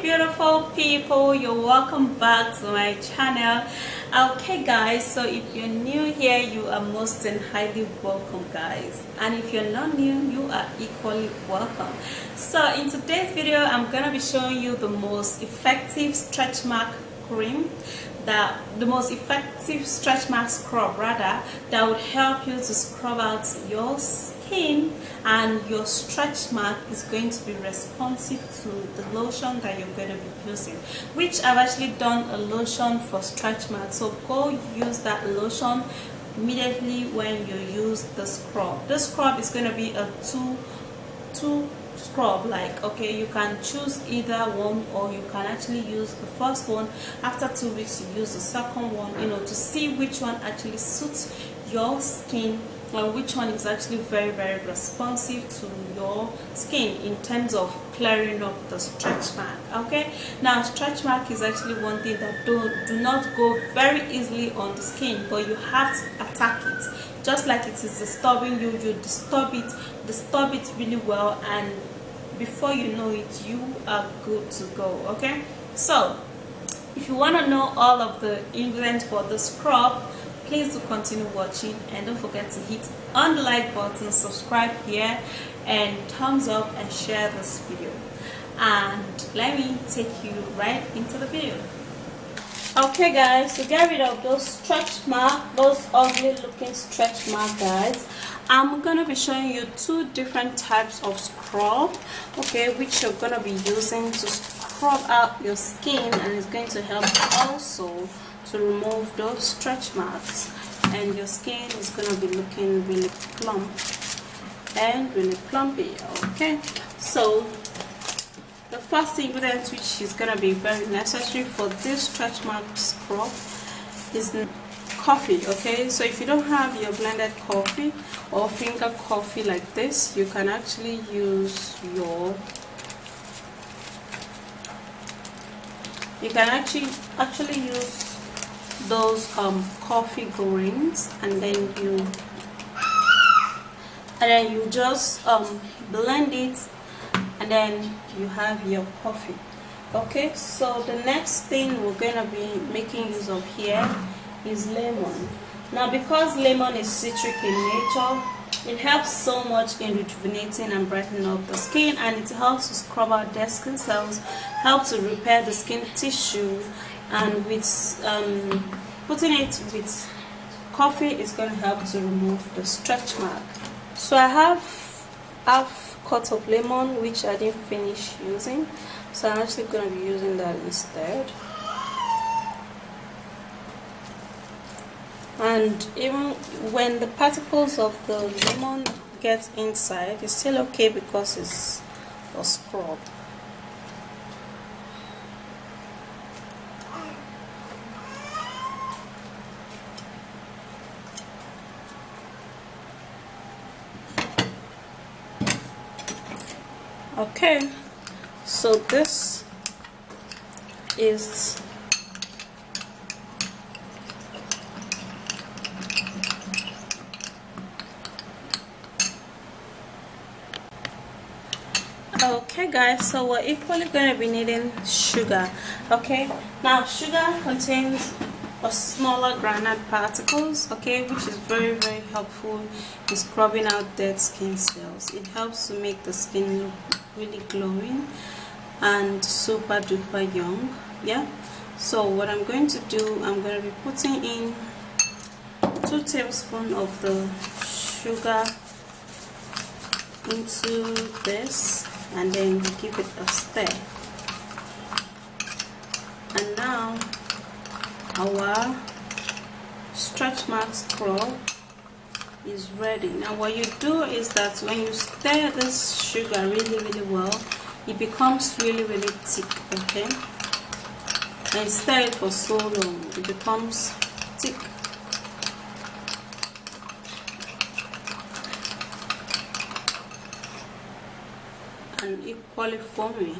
beautiful people, you're welcome back to my channel. Okay guys, so if you're new here, you are most and highly welcome guys, and if you're not new, you are equally welcome. So in today's video, I'm gonna be showing you the most effective stretch mark cream, the most effective stretch mark scrub rather, that would help you to scrub out your skin, and your stretch mark is going to be responsive to the lotion that you're going to be using, which I've actually done a lotion for stretch mark. So go use that lotion immediately when you use the scrub. The scrub is going to be a two scrub, like, okay, you can choose either one, or you can actually use the first one. After 2 weeks you use the second one, to see which one actually suits your skin and which one is actually very responsive to your skin in terms of clearing up the stretch mark. Okay, now stretch mark is actually one thing that do not go very easily on the skin, but you have to attack it. Just like it is disturbing you, you disturb it really well, and before you know it, you are good to go. Okay, so if you want to know all of the ingredients for the scrub, please do continue watching, and don't forget to hit on the like button, subscribe here, and thumbs up, and share this video. And let me take you right into the video. Okay guys, to get rid of those stretch marks, those ugly looking stretch marks guys, I'm gonna be showing you 2 different types of scrub, okay, which you're gonna be using to scrub out your skin, and it's going to help also to remove those stretch marks, and your skin is gonna be looking really plump and really plumpy. Okay, so the first ingredient, which is going to be very necessary for this stretch mark scrub, is coffee. Okay, so if you don't have your blended coffee or finger coffee like this, you can actually use your actually use those coffee grains, and then you just blend it, and then you have your coffee. Okay, so the next thing we're going to be making use of here is lemon. Now, because lemon is citric in nature, it helps so much in rejuvenating and brightening up the skin, and it helps to scrub out dead skin cells, help to repair the skin tissue, and with putting it with coffee is going to help to remove the stretch mark. So I have half cut of lemon, which I didn't finish using, so I'm actually going to be using that instead. And even when the particles of the lemon get inside, it's still okay because it's a scrub. Okay, so this is okay guys, so we're equally going to be needing sugar. Okay, now sugar contains a smaller granite particles, okay, which is very helpful in scrubbing out dead skin cells. It helps to make the skin look really glowing and super duper young. Yeah, so what I'm going to do, I'm going to be putting in 2 tablespoons of the sugar into this, and then give it a stir. And now our stretch mark scrub is ready. Now what you do is that when you stir this sugar really well, it becomes really thick. Okay, and stir it for so long, it becomes thick. And equally foamy.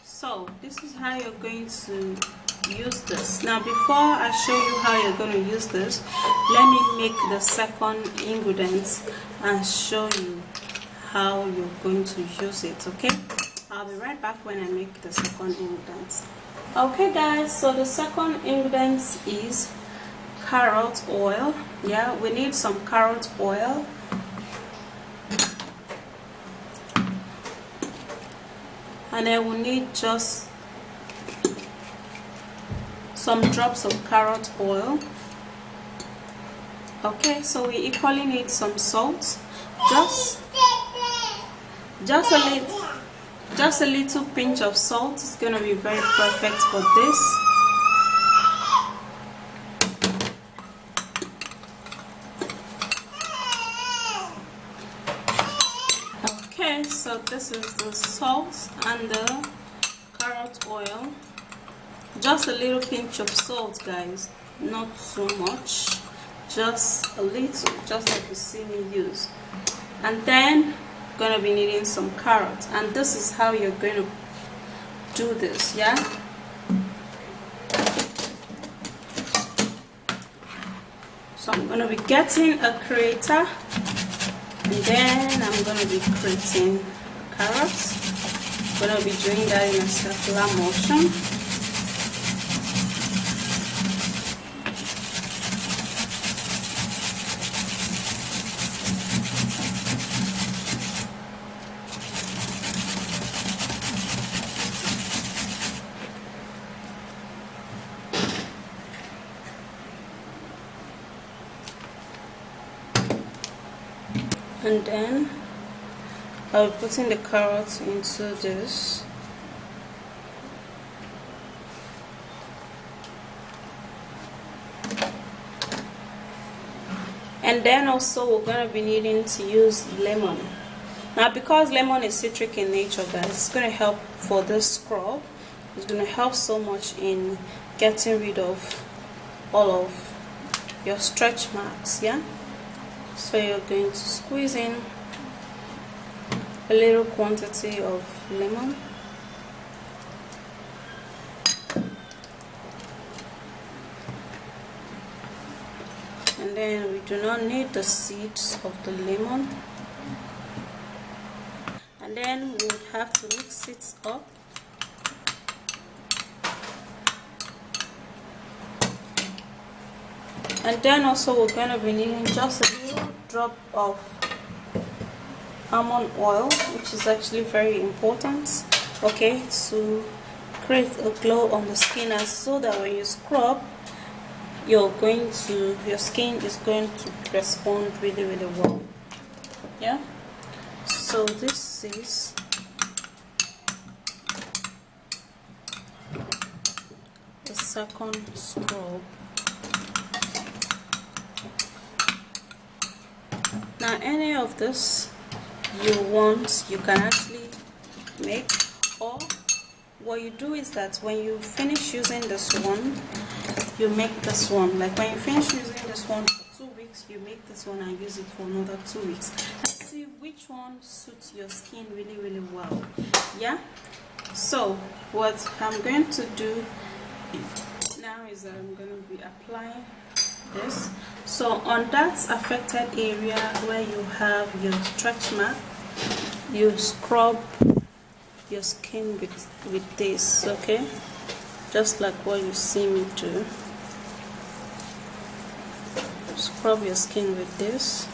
So this is how you're going to use this. Now before I show you how you're going to use this, let me make the second ingredient and show you how you're going to use it. Okay, I'll be right back when I make the second ingredient. Okay guys, so the second ingredient is carrot oil. Yeah, we need some carrot oil. And then we'll need just some drops of carrot oil. Okay, so we equally need some salt, just a little pinch of salt is going to be very perfect for this. Okay, so this is the salt and the carrot oil. Just a little pinch of salt, guys, not so much, just a little, just like you see me use. And then gonna be needing some carrots, and this is how you're going to do this. Yeah, so I'm gonna be getting a grater, and then I'm gonna be grating carrots. I'm gonna be doing that in a circular motion. And then I'll be putting the carrots into this. And then also we're going to be needing to use lemon. Now because lemon is citric in nature, guys, it's going to help for this scrub. It's going to help so much in getting rid of all of your stretch marks. Yeah, so you're going to squeeze in a little quantity of lemon. And then we do not need the seeds of the lemon. And then we would have to mix it up. And then also we're going to be needing just a little drop of almond oil, which is actually very important, okay, to create a glow on the skin, and so that when you scrub, your skin is going to respond really well. Yeah, so this is the second scrub. Now any of this you want, you can actually make, or what you do is that when you finish using this one, you make this one. Like when you finish using this one for 2 weeks, you make this one and use it for another 2 weeks, and see which one suits your skin really well. Yeah, so what I'm going to do now is that I'm going to be applying this. So on that affected area where you have your stretch mark, you scrub your skin with this, okay, just like what you see me do. Scrub your skin with this.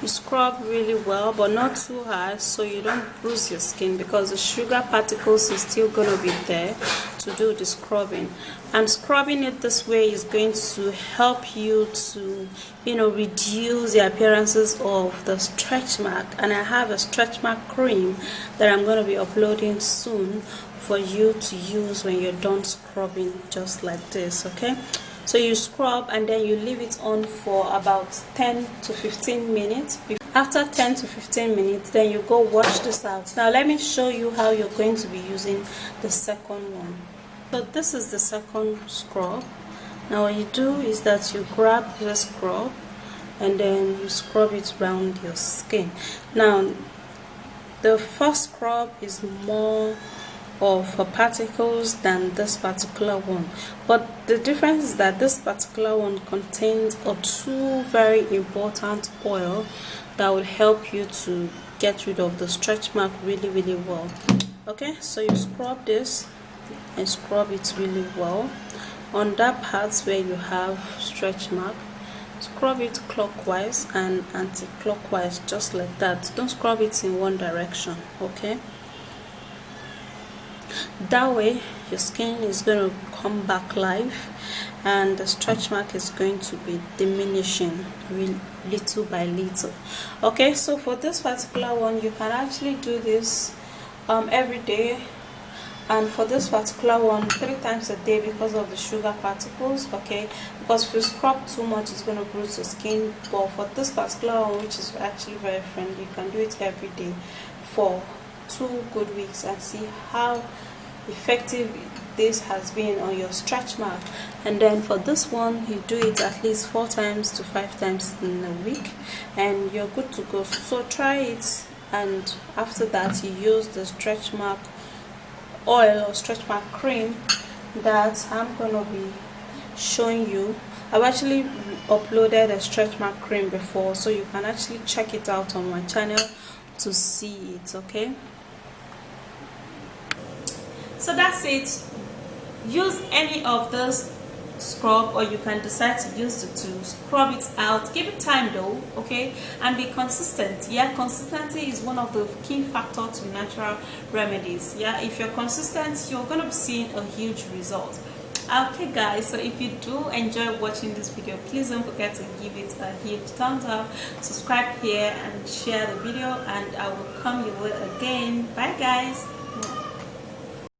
You scrub really well, but not too hard, so you don't bruise your skin, because the sugar particles is still going to be there to do the scrubbing. And scrubbing it this way is going to help you to, reduce the appearances of the stretch mark. And I have a stretch mark cream that I'm going to be uploading soon for you to use when you're done scrubbing, just like this. Okay, so you scrub and then you leave it on for about 10 to 15 minutes. After 10 to 15 minutes, then you go wash this out. Now let me show you how you're going to be using the second one. So this is the second scrub. Now what you do is that you grab the scrub and then you scrub it around your skin. Now the first scrub is more of particles than this particular one, but the difference is that this particular one contains two very important oil that will help you to get rid of the stretch mark really well. Okay, so you scrub this and scrub it really well on that part where you have stretch mark. Scrub it clockwise and anti-clockwise, just like that. Don't scrub it in one direction, okay? That way your skin is going to come back live and the stretch mark is going to be diminishing little by little. Okay, so for this particular one, you can actually do this every day, and for this particular one 3 times a day because of the sugar particles. Okay, because if you scrub too much it's going to bruise your skin, but for this particular one, which is actually very friendly, you can do it every day for 2 good weeks and see how effective this has been on your stretch mark. And then for this one, you do it at least 4 times to 5 times in a week and you're good to go. So try it, and after that you use the stretch mark oil or stretch mark cream that I'm gonna be showing you. I've actually uploaded a stretch mark cream before, so you can actually check it out on my channel to see it. Okay, so that's it. Use any of this scrub, or you can decide to use the two. Scrub it out, give it time though, okay, and be consistent. Yeah, consistency is one of the key factors to natural remedies. Yeah, if you're consistent, you're gonna be seeing a huge result. Okay guys, so if you do enjoy watching this video, please don't forget to give it a huge thumbs up, subscribe here and share the video, and I will come your way again. Bye guys.